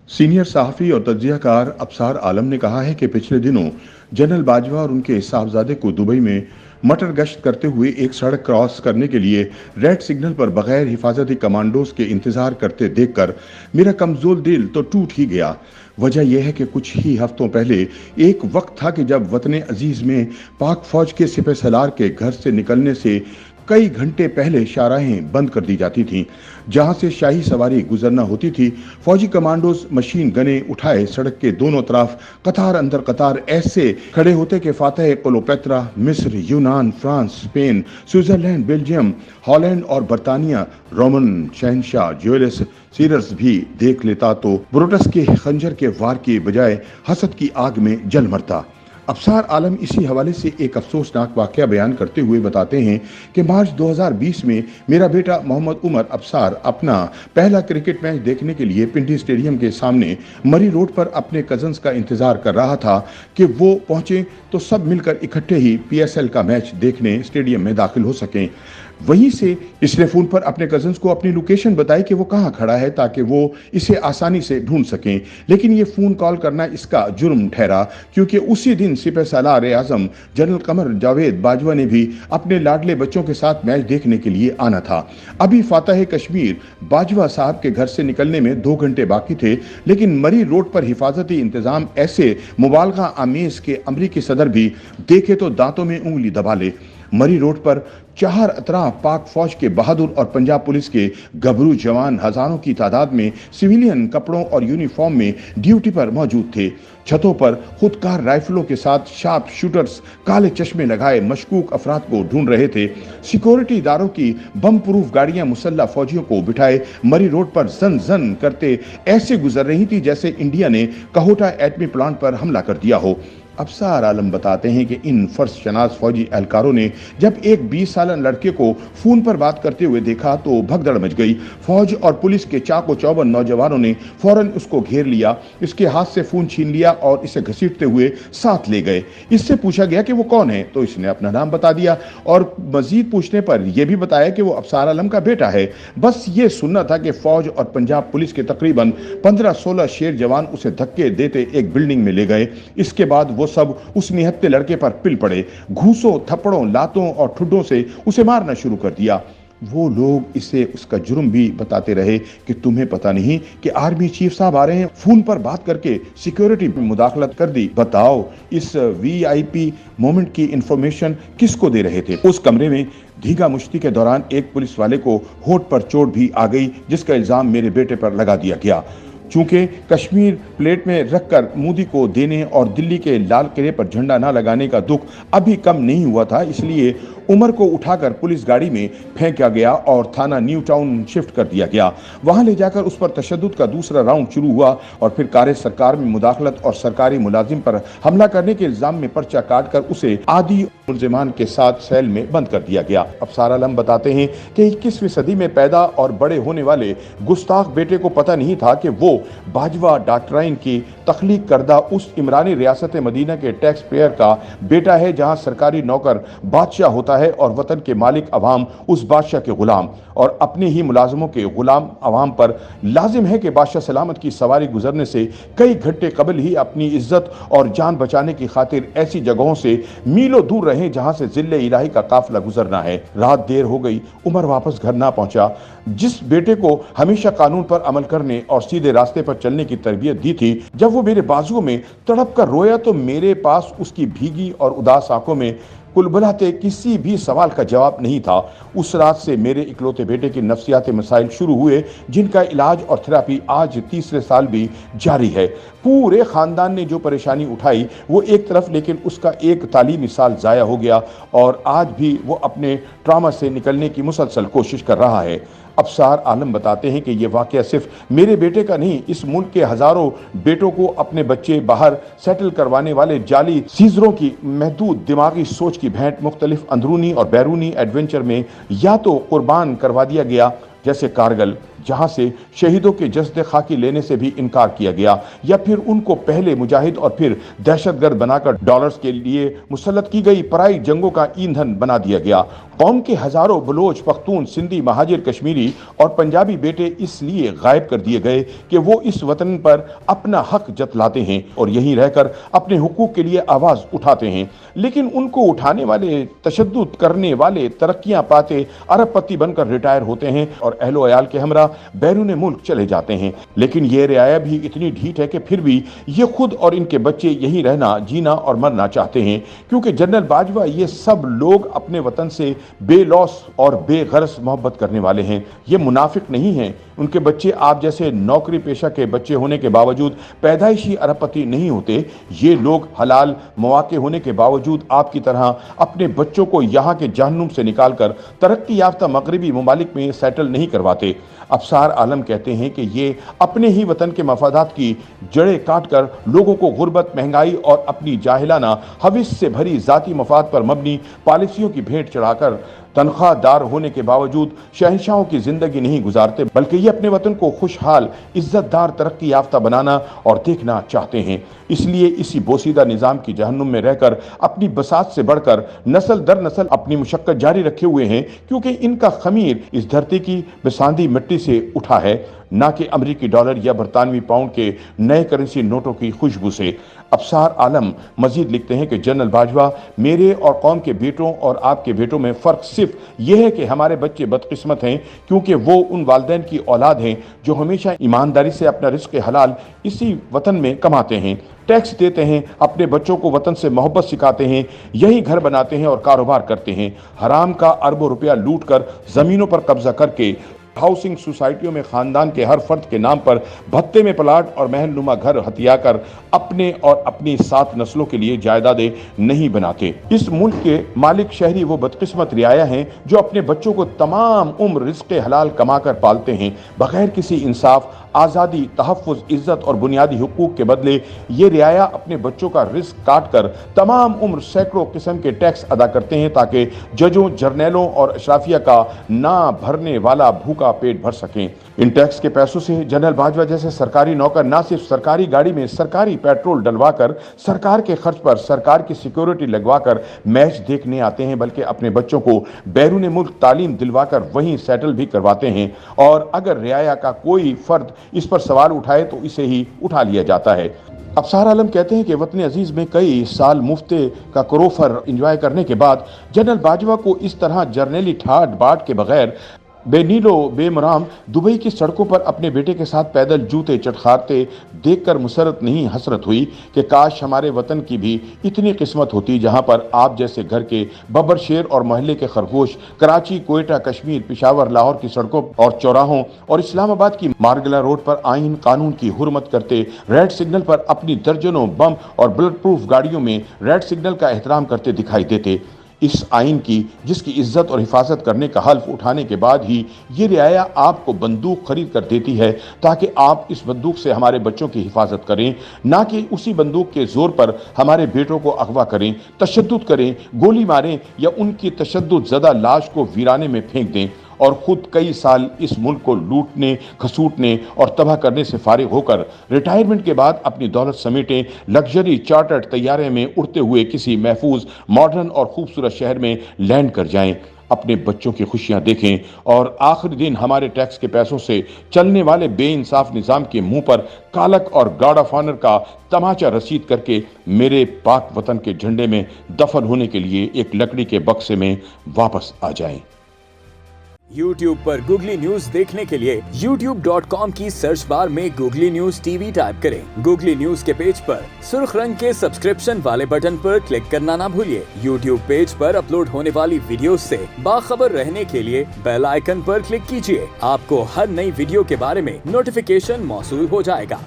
Senior सहाफ़ी और तज्ज़ियाकार अबसार आलम ने कहा है कि पिछले दिनों जनरल बाजवा और उनके साहबजादे को दुबई में मटर गश्त करते हुए एक सड़क क्रॉस करने के लिए रेड सिग्नल पर बगैर हिफाजती कमांडोज के इंतजार करते देखकर मेरा कमजोर दिल तो टूट ही गया। वजह यह है कि कुछ ही हफ्तों पहले एक वक्त था कि जब वतन अजीज में पाक फौज के सिपह सलार के घर से निकलने से कई घंटे पहले शाहराहें बंद कर दी जाती थीं, जहां से शाही सवारी गुजरना होती थी। फौजी कमांडोज मशीन गने उठाए सड़क के दोनों तरफ कतार अंदर कतार ऐसे खड़े होते कि फातह क्लोपेत्रा, मिस्र, यूनान, France, Spain, Switzerland, Belgium, Holland और बर्तानिया रोमन शहंशाह जूलियस सीजर भी देख लेता तो ब्रुटस के खंजर के वार के बजाय हसद की आग में जल मरता। अबसार आलम इसी हवाले से एक अफसोसनाक वाकया बयान करते हुए बताते हैं कि मार्च 2020 में मेरा बेटा मोहम्मद उमर अबसार अपना पहला क्रिकेट मैच देखने के लिए पिंडी स्टेडियम के सामने मरी रोड पर अपने कजन्स का इंतजार कर रहा था कि वो पहुंचे तो सब मिलकर इकट्ठे ही PSL का मैच देखने स्टेडियम में दाखिल हो सकें। वहीं से इसने फोन पर अपने कजन्स को अपनी लोकेशन बताई कि वो कहाँ खड़ा है ताकि वो इसे आसानी से ढूंढ सकें, लेकिन ये फोन कॉल करना इसका जुर्म ठहरा क्योंकि उसी दिन सिपह सलार आजम जनरल कमर जावेद बाजवा ने भी अपने लाडले बच्चों के साथ मैच देखने के लिए आना था। अभी फातह कश्मीर बाजवा साहब के घर से निकलने में 2 घंटे बाकी थे, लेकिन मरी रोड पर हिफाजती इंतजाम ऐसे मुबालगा आमेज के अमरीकी सदर भी देखे तो दांतों में उंगली दबा ले। मरी रोड पर चार अतराफ पाक फौज के बहादुर और पंजाब पुलिस के गबरू जवान हजारों की तादाद में सिविलियन कपड़ों और यूनिफॉर्म में ड्यूटी पर मौजूद थे। छतों पर खुदकार राइफलों के साथ शार्प शूटर्स काले चश्मे लगाए मशकूक अफराद को ढूंढ रहे थे। सिक्योरिटी इदारों की बम प्रूफ गाड़ियां मुसल्ला फौजियों को बिठाए मरी रोड पर जन जन करते ऐसे गुजर रही थी जैसे इंडिया ने कहोटा एटमी प्लांट पर हमला कर दिया हो। अबसार आलम बताते हैं कि इन फर्ज शनाज फौजी एहलकारों ने जब एक 20 साल लड़के को फोन पर बात करते हुए देखा तो भगदड़ मच गई। फौज और पुलिस के चाको चौबंद नौजवानों ने फौरन उसको घेर लिया, इसके हाथ से फोन छीन लिया और इसे घसीटते हुए साथ ले गए। इससे पूछा गया कि वो कौन है तो इसने अपना नाम बता दिया और मजीद पूछने पर यह भी बताया कि वो अबसार आलम का बेटा है। बस ये सुनना था कि फौज और पंजाब पुलिस के तकरीबन 15-16 शेर जवान उसे धक्के देते एक बिल्डिंग में ले गए। इसके बाद वो सब उस निहत्ते लड़के पर पिल पड़े, घूसों, थप्पड़ों, लातों और ठुड्डों से उसे मारना शुरू कर दिया। वो लोग इसे उसका जुर्म भी बताते रहे कि तुम्हें पता नहीं कि आर्मी चीफ साहब आ रहे हैं। फोन पर बात करके सिक्योरिटी में मुदाखलत कर दी। बताओ इस VIP मोमेंट की इंफॉर्मेशन किसको दे रहे थे? उस कमरे में धींगा मुश्ती के दौरान एक पुलिस वाले को होठ पर चोट भी आ गई जिसका इल्जाम मेरे बेटे पर लगा दिया गया। चूंकि कश्मीर प्लेट में रखकर मोदी को देने और दिल्ली के लाल किले पर झंडा न लगाने का दुख अभी कम नहीं हुआ था, इसलिए उमर को उठाकर पुलिस गाड़ी में फेंका गया और थाना न्यू टाउन शिफ्ट कर दिया गया। वहां ले जाकर उस पर तशद्दुद का दूसरा राउंड शुरू हुआ और फिर कार्य सरकार में मुदाखलत और सरकारी मुलाजिम पर हमला करने के इल्जाम में पर्चा काटकर उसे आदि मुलजिमान के साथ सेल में बंद कर दिया गया। अबसार आलम बताते हैं कि 21वीं सदी में पैदा और बड़े होने वाले गुस्ताख बेटे को पता नहीं था कि वो बाजवा डॉक्ट्राइन की तख्लीक करदा उस इमरानी रियासत मदीना के टैक्स पेयर का बेटा है, जहां सरकारी नौकर बादशाह होता है और वतन के मालिक अवाम उस बादशाह के गुलाम, और अपने ही मुलाजमों के गुलाम अवाम पर लाजिम है कि बादशाह सलामत की सवारी गुजरने से कई घंटे कबल ही अपनी इज्जत और जान बचाने की खातिर ऐसी जगहों से मीलों दूर रहें जहां से जिले इलाही का काफिला गुजरना है। रात देर हो गई, उमर वापस घर ना पहुंचा। जिस बेटे को हमेशा कानून पर अमल करने और सीधे रास्ते पर चलने की तरबियत दी थी, जब वो मेरे बाजुओं में तड़प कर रोया तो मेरे पास उसकी भीगी और उदास आंखों में कुलबुलाते किसी भी सवाल का जवाब नहीं था। उस रात से मेरे इकलौते बेटे के नफ्सियाती मसाइल शुरू हुए, जिनका इलाज और थेरेपी आज तीसरे साल भी जारी है। पूरे खानदान ने जो परेशानी उठाई वो एक तरफ, लेकिन उसका एक तालीमी साल जाया हो गया और आज भी वो अपने ट्रॉमा से निकलने की मुसलसल कोशिश कर रहा है। अबसार आलम बताते हैं कि ये वाक़या सिर्फ मेरे बेटे का नहीं, इस मुल्क के हज़ारों बेटों को अपने बच्चे बाहर सेटल करवाने वाले जाली सीजरों की महदूद दिमागी सोच की भेंट मुख्तलिफ अंदरूनी और बैरूनी एडवेंचर में या तो कुर्बान करवा दिया गया, जैसे कारगिल, जहां से शहीदों के जस्द खाकी लेने से भी इनकार किया गया, या फिर उनको पहले मुजाहिद और फिर दहशतगर्द बनाकर डॉलर्स के लिए मुसल्लत की गई पराई जंगों का ईंधन बना दिया गया। कौम के हजारों बलोच, पख्तून, सिंधी, महाजिर, कश्मीरी और पंजाबी बेटे इसलिए गायब कर दिए गए कि वो इस वतन पर अपना हक जतलाते हैं और यहीं रहकर अपने हुकूक के लिए आवाज उठाते हैं। लेकिन उनको उठाने वाले, तशद्दुद करने वाले तरक्कियां पाते अरबपति बनकर रिटायर होते हैं और अहलो अयाल के हमरा बैरून मुल्क चले जाते हैं। लेकिन ये रियाया भी इतनी ढीठ है कि फिर भी ये खुद और इनके बच्चे यहीं रहना, जीना और मरना चाहते हैं, क्योंकि जनरल बाजवा ये सब लोग अपने वतन से बेलौस और बेगरज मोहब्बत करने वाले हैं। ये मुनाफिक नहीं हैं। उनके बच्चे आप जैसे नौकरी पेशा के बच्चे होने के बावजूद पैदाइशी अरबपति नहीं होते। ये लोग हलाल मौके होने के बावजूद आपकी तरह अपने बच्चों को यहाँ के जहन्नुम से निकालकर तरक्की याफ्ता मगरबी ममालिक में सेटल नहीं करवाते। अफसार आलम कहते हैं कि ये अपने ही वतन के मफादात की जड़ें काटकर लोगों को गुर्बत, महंगाई और अपनी जाहिलाना हविस से भरी जाती मफाद पर मबनी पॉलिसियों की भेंट चढ़ाकर तनख्वाहदार होने के बावजूद शहंशाहों की जिंदगी नहीं गुजारते, बल्कि ये अपने वतन को खुशहाल, इज्जतदार, तरक्की याफ्ता बनाना और देखना चाहते हैं। इसलिए इसी बोसीदा निज़ाम की जहन्नुम में रहकर अपनी बसात से बढ़कर नस्ल दर नस्ल अपनी मुशक्कत जारी रखे हुए हैं, क्योंकि इनका खमीर इस धरती की बिसांदी मिट्टी से उठा है, ना कि अमरीकी डॉलर या बरतानवी पाउंड के नए करेंसी नोटों की खुशबू से। अफसार आलम मजीद लिखते हैं कि जनरल बाजवा, मेरे और कौम के बेटों और आपके बेटों में फ़र्क सिर्फ यह है कि हमारे बच्चे बदकिस्मत हैं, क्योंकि वो उन वालिदैन की औलाद हैं जो हमेशा ईमानदारी से अपना रिज़्क़ हलाल इसी वतन में कमाते हैं, टैक्स देते हैं, अपने बच्चों को वतन से मोहब्बत सिखाते हैं, यही घर बनाते हैं और कारोबार करते हैं। हराम का अरबों रुपया लूट कर ज़मीनों पर कब्जा करके हाउसिंग सोसाइटियों में खानदान के हर फर्द के नाम पर भत्ते में प्लाट और महलनुमा घर हथिया कर अपने और अपनी 7 नस्लों के लिए जायदादें नहीं बनाते। इस मुल्क के मालिक शहरी वो बदकिस्मत रियाया हैं जो अपने बच्चों को तमाम उम्र रिज़्क़ हलाल कमा कर पालते हैं, बगैर किसी इंसाफ, आज़ादी, तहफ़्फ़ुज़, इज़्ज़त और बुनियादी हुकूक के बदले ये रियाया अपने बच्चों का रिस्क काट कर तमाम उम्र सैकड़ों किस्म के टैक्स अदा करते हैं, ताकि जजों, जर्नैलों और अशराफिया का ना भरने वाला भूखा पेट भर सकें। इन टैक्स के पैसों से जनरल बाजवा जैसे सरकारी नौकर ना सिर्फ सरकारी गाड़ी में सरकारी पेट्रोल डलवा कर सरकार के खर्च पर सरकार की सिक्योरिटी लगवा कर मैच देखने आते हैं, बल्कि अपने बच्चों को बैरून मुल्क तालीम दिलवा कर वहीं सेटल भी करवाते हैं। और अगर रियाया का कोई फर्द इस पर सवाल उठाए तो इसे ही उठा लिया जाता है। अफसार आलम कहते हैं कि वतन अजीज में कई साल मुफ्ते का करोफर इंजॉय करने के बाद जनरल बाजवा को इस तरह जर्नैली ठाट बाट के बगैर बेनीलो बेमराम दुबई की सड़कों पर अपने बेटे के साथ पैदल जूते चटखारते देखकर मुसरत नहीं हसरत हुई कि काश हमारे वतन की भी इतनी किस्मत होती जहां पर आप जैसे घर के बब्बर शेर और मोहल्ले के खरगोश कराची, कोयटा, कश्मीर, पेशावर, लाहौर की सड़कों और चौराहों और इस्लामाबाद की मारगला रोड पर आईन कानून की हुर्मत करते, रेड सिग्नल पर अपनी दर्जनों बम और बुलेट प्रूफ गाड़ियों में रेड सिग्नल का एहतराम करते दिखाई देते। इस आइन की, जिसकी इज्जत और हिफाजत करने का हल्फ उठाने के बाद ही ये रियाया आपको बंदूक खरीद कर देती है, ताकि आप इस बंदूक से हमारे बच्चों की हिफाजत करें, ना कि उसी बंदूक के जोर पर हमारे बेटों को अगवा करें, तशद्दुद करें, गोली मारें या उनकी तशद्दुद ज़दा लाश को वीराने में फेंक दें और खुद कई साल इस मुल्क को लूटने, खसूटने और तबाह करने से फारिग होकर रिटायरमेंट के बाद अपनी दौलत समेटें, लग्जरी चार्टर्ड तैयारे में उड़ते हुए किसी महफूज, मॉडर्न और खूबसूरत शहर में लैंड कर जाएं, अपने बच्चों की खुशियां देखें और आखिरी दिन हमारे टैक्स के पैसों से चलने वाले बेइंसाफ निज़ाम के मुंह पर कालक और गार्ड ऑफ ऑनर का तमाचा रसीद करके मेरे पाक वतन के झंडे में दफन होने के लिए एक लकड़ी के बक्से में वापस आ जाएं। YouTube पर गूगली न्यूज देखने के लिए youtube.com की सर्च बार में गूगली न्यूज टीवी टाइप करें। गूगली न्यूज के पेज पर सुर्ख रंग के सब्सक्रिप्शन वाले बटन पर क्लिक करना ना भूलिए। YouTube पेज पर अपलोड होने वाली वीडियोस से बाखबर रहने के लिए बेल आइकन पर क्लिक कीजिए। आपको हर नई वीडियो के बारे में नोटिफिकेशन मौसूल हो जाएगा।